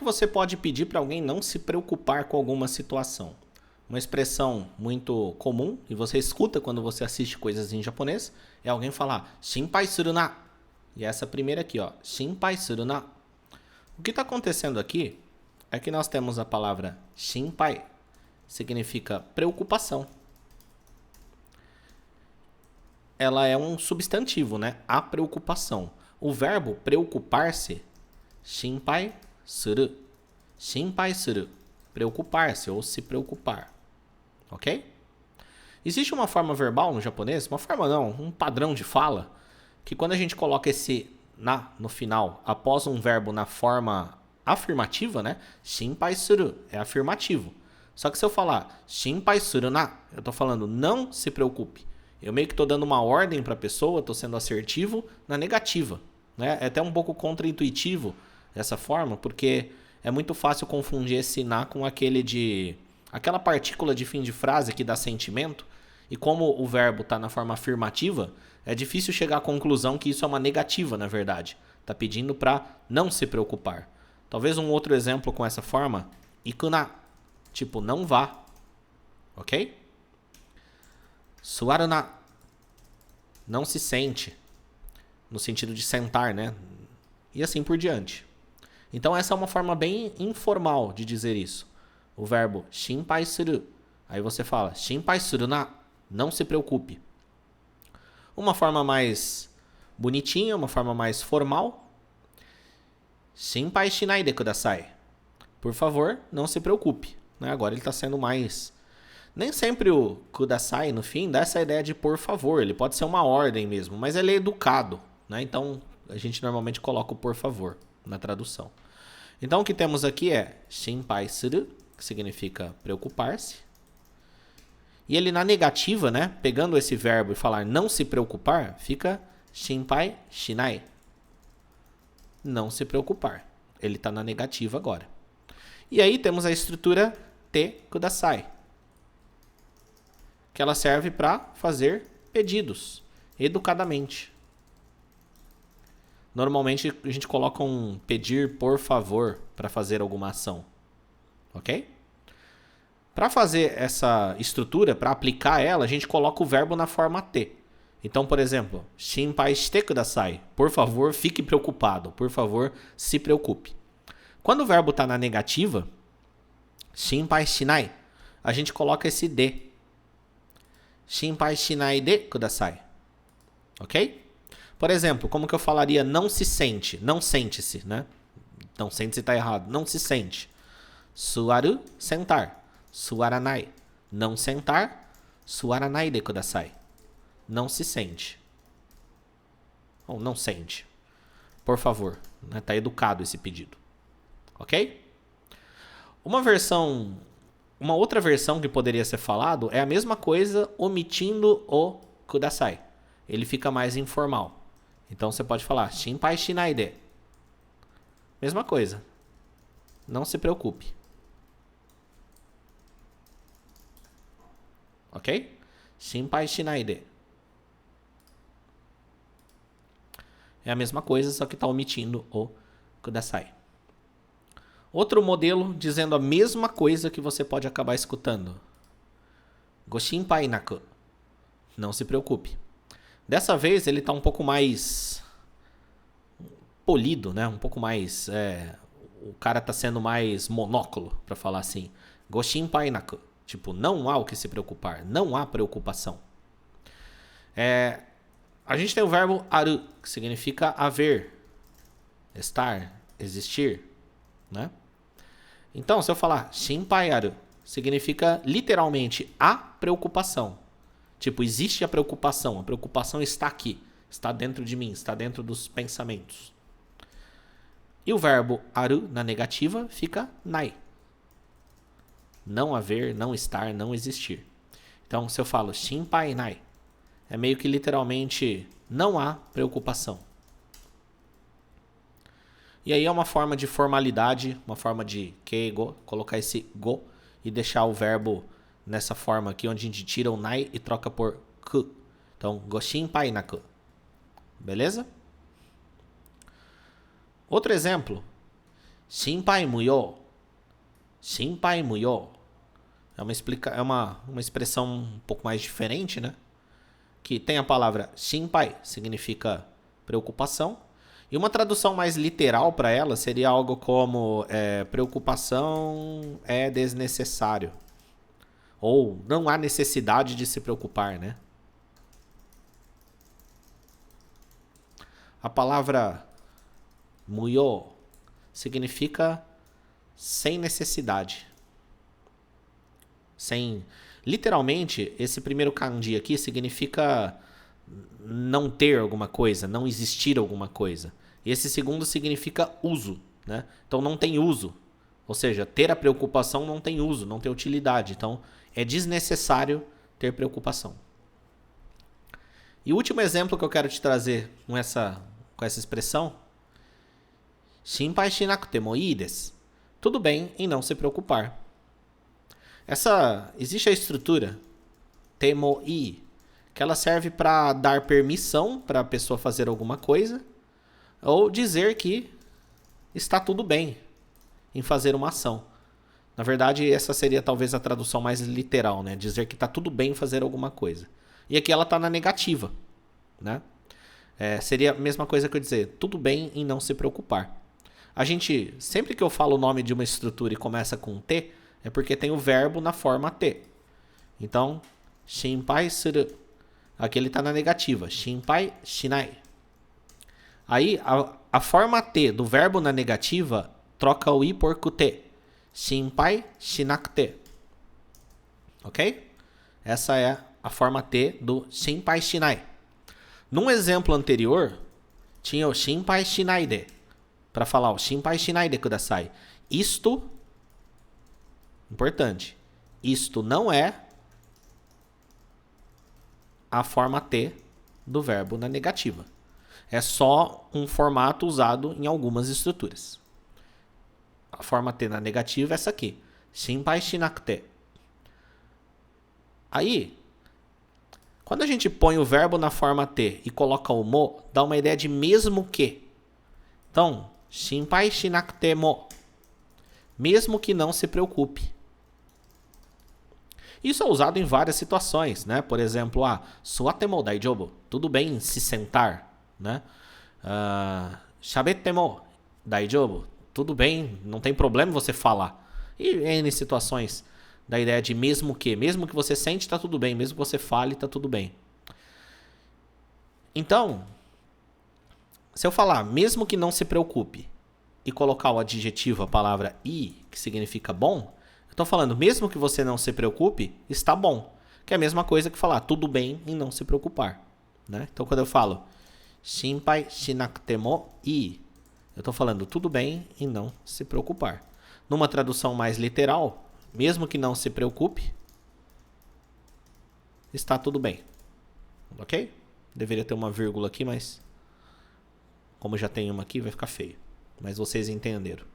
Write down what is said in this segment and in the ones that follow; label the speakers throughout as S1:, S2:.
S1: que você pode pedir para alguém não se preocupar com alguma situação? Uma expressão muito comum, e você escuta quando você assiste coisas em japonês, é alguém falar shinpai suru na. E essa primeira aqui, ó, shinpai suru na. O que está acontecendo aqui é que nós temos a palavra shinpai, significa preocupação. Ela é um substantivo, né? A preocupação. O verbo preocupar-se, shinpai suru. Shinpai suru. Preocupar-se ou se preocupar. Ok? Existe uma forma verbal no japonês, uma forma não, um padrão de fala, que quando a gente coloca esse na no final, após um verbo na forma afirmativa, né? Shinpai suru é afirmativo. Só que se eu falar shinpai suru na, eu estou falando não se preocupe. Eu meio que estou dando uma ordem para a pessoa, estou sendo assertivo na negativa. Né? É até um pouco contraintuitivo dessa forma, porque é muito fácil confundir esse na com aquela partícula de fim de frase que dá sentimento. E como o verbo está na forma afirmativa, é difícil chegar à conclusão que isso é uma negativa, na verdade. Está pedindo para não se preocupar. Talvez um outro exemplo com essa forma, ikuna, tipo não vá. Ok? Suwaru na, não se sente, no sentido de sentar, né? E assim por diante. Então essa é uma forma bem informal de dizer isso. O verbo shinpai suru. Aí você fala shinpai suru na, não se preocupe. Uma forma mais bonitinha, uma forma mais formal. Shinpai shinai de kudasai. Por favor, não se preocupe. Né? Agora ele está sendo mais... Nem sempre o kudasai, no fim, dá essa ideia de por favor. Ele pode ser uma ordem mesmo, mas ele é educado. Né? Então, a gente normalmente coloca o por favor na tradução. Então, o que temos aqui é shinpai suru, que significa preocupar-se. E ele na negativa, né? Pegando esse verbo e falar não se preocupar, fica shinpai shinai. Não se preocupar. Ele está na negativa agora. E aí temos a estrutura te kudasai, que ela serve para fazer pedidos, educadamente. Normalmente a gente coloca um pedir por favor para fazer alguma ação. Ok? Para fazer essa estrutura, para aplicar ela, a gente coloca o verbo na forma te. Então, por exemplo, shinpai shite kudasai. Por favor, fique preocupado. Por favor, se preocupe. Quando o verbo está na negativa, shinpai shinai, a gente coloca esse de. Shinpai shinai de kudasai. Ok? Por exemplo, como que eu falaria não se sente? Não sente-se, né? Não sente-se está errado. Não se sente. Suaru, sentar. Suaranai, não sentar. Suaranai de kudasai. Não se sente. Ou não sente. Por favor. Está educado esse pedido. Ok? Uma outra versão que poderia ser falado é a mesma coisa omitindo o kudasai. Ele fica mais informal. Então você pode falar shinpai shinai de. Mesma coisa. Não se preocupe. Ok? Shinpai shinai de. É a mesma coisa, só que está omitindo o kudasai. Outro modelo dizendo a mesma coisa que você pode acabar escutando. Go shinpai naku. Não se preocupe. Dessa vez ele está um pouco mais polido, né? Um pouco mais... o cara está sendo mais monóculo, para falar assim. Go shinpai naku. Tipo, não há o que se preocupar. Não há preocupação. A gente tem o verbo aru, que significa haver, estar, existir. Né? Então, se eu falar shinpai aru, significa literalmente a preocupação. Tipo, existe a preocupação está aqui, está dentro de mim, está dentro dos pensamentos. E o verbo aru, na negativa, fica nai. Não haver, não estar, não existir. Então, se eu falo shinpai nai, é meio que literalmente não há preocupação. E aí é uma forma de formalidade, uma forma de keigo, colocar esse go e deixar o verbo nessa forma aqui, onde a gente tira o nai e troca por ku. Então, go shinpai naku. Beleza? Outro exemplo. Shinpai muyo. Shinpai muyo. É uma expressão um pouco mais diferente, né? Que tem a palavra shinpai, significa preocupação. E uma tradução mais literal para ela seria algo como preocupação é desnecessário. Ou não há necessidade de se preocupar, né? A palavra muyo significa sem necessidade. Literalmente, esse primeiro kanji aqui significa não ter alguma coisa, não existir alguma coisa. E esse segundo significa uso, né? Então não tem uso. Ou seja, ter a preocupação não tem uso, não tem utilidade. Então é desnecessário ter preocupação. E o último exemplo que eu quero te trazer com essa expressão, shinpai shinakute mo ii desu. Tudo bem em não se preocupar. Existe a estrutura temo ii, que ela serve para dar permissão para a pessoa fazer alguma coisa ou dizer que está tudo bem em fazer uma ação. Na verdade, essa seria talvez a tradução mais literal, né? Dizer que está tudo bem em fazer alguma coisa. E aqui ela está na negativa, né? Seria a mesma coisa que eu dizer, tudo bem em não se preocupar. Sempre que eu falo o nome de uma estrutura e começa com T, é porque tem o verbo na forma T. Então, shinpai suru. Aqui ele está na negativa. Shinpai shinai. Aí, a forma T do verbo na negativa troca o I por kute. Shinpai shinakute. Ok? Essa é a forma T do shinpai shinai. Num exemplo anterior, tinha o shinpai shinai de. Para falar o shinpai shinai de kudasai. Isto... Importante. Isto não é a forma T do verbo na negativa. É só um formato usado em algumas estruturas. A forma T na negativa é essa aqui. Shinpai shinakute. Aí, quando a gente põe o verbo na forma T e coloca o mo, dá uma ideia de mesmo que. Então, shinpai shinakute mo. Mesmo que não se preocupe. Isso é usado em várias situações, né? Por exemplo, suate mo daijoubu. Tudo bem se sentar, né? Shabette mo daijoubu. Tudo bem, não tem problema você falar. E N situações da ideia de mesmo que você sente, tá tudo bem. Mesmo que você fale, tá tudo bem. Então, se eu falar mesmo que não se preocupe e colocar o adjetivo, a palavra i, que significa bom, eu estou falando, mesmo que você não se preocupe, está bom. Que é a mesma coisa que falar tudo bem em não se preocupar, né? Então, quando eu falo shinpai shinakute mo ii, eu estou falando tudo bem em não se preocupar. Numa tradução mais literal, mesmo que não se preocupe, está tudo bem. Ok? Deveria ter uma vírgula aqui, mas como já tem uma aqui, vai ficar feio. Mas vocês entenderam.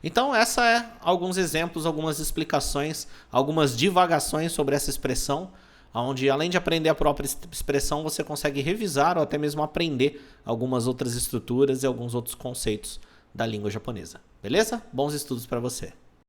S1: Então, essa é alguns exemplos, algumas explicações, algumas divagações sobre essa expressão, onde além de aprender a própria expressão, você consegue revisar ou até mesmo aprender algumas outras estruturas e alguns outros conceitos da língua japonesa. Beleza? Bons estudos para você!